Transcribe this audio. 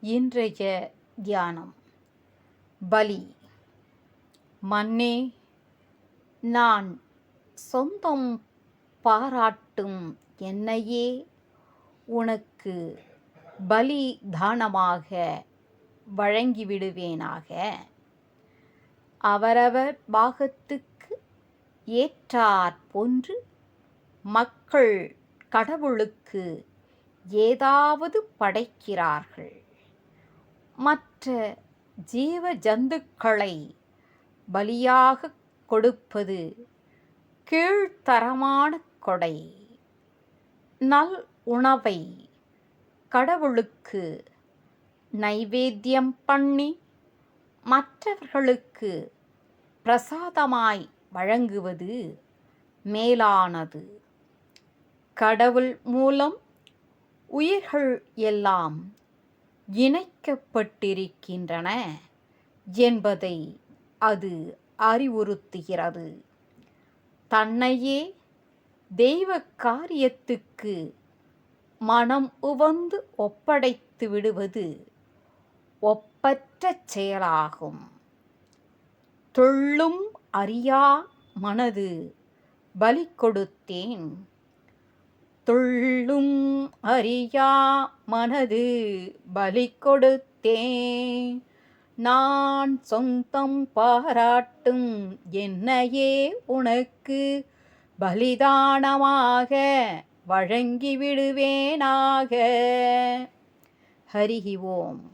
இன்றைய தியானம். பலி. மன்னே, நான் சொந்தம் பாராட்டும் என்னையே உனக்கு பலி தானமாக வழங்கிவிடுவேனாக. அவரவர் பாகத்துக்கு ஏற்றாற் போன்று மக்கள் கடவுளுக்கு ஏதாவது படைக்கிறார்கள். மற்ற ஜீவ ஜந்துக்களை பலியாகக் கொடுப்பது கீழ்த்தரமான கொடை. நல் உணவை கடவுளுக்கு நைவேத்தியம் பண்ணி மற்றவர்களுக்கு பிரசாதமாய் வழங்குவது மேலானது. கடவுள் மூலம் உயிர்கள் எல்லாம் இணைக்கப்பட்டிருக்கின்றன என்பதை அது அறிவுறுத்துகிறது. தன்னையே தெய்வ காரியத்துக்கு மனம் உவந்து ஒப்படைத்து விடுவது ஒப்பற்ற செயலாகும். தொல்லும் அறியா மனது பலி கொடுத்தேன். தொல்லும் அறியா மனது பலி கொடுத்தேன். நான் சொந்தம் பாராட்டும் என்னையே உனக்கு பலிதானமாக வழங்கிவிடுவேனாக. ஹரி ஓம்.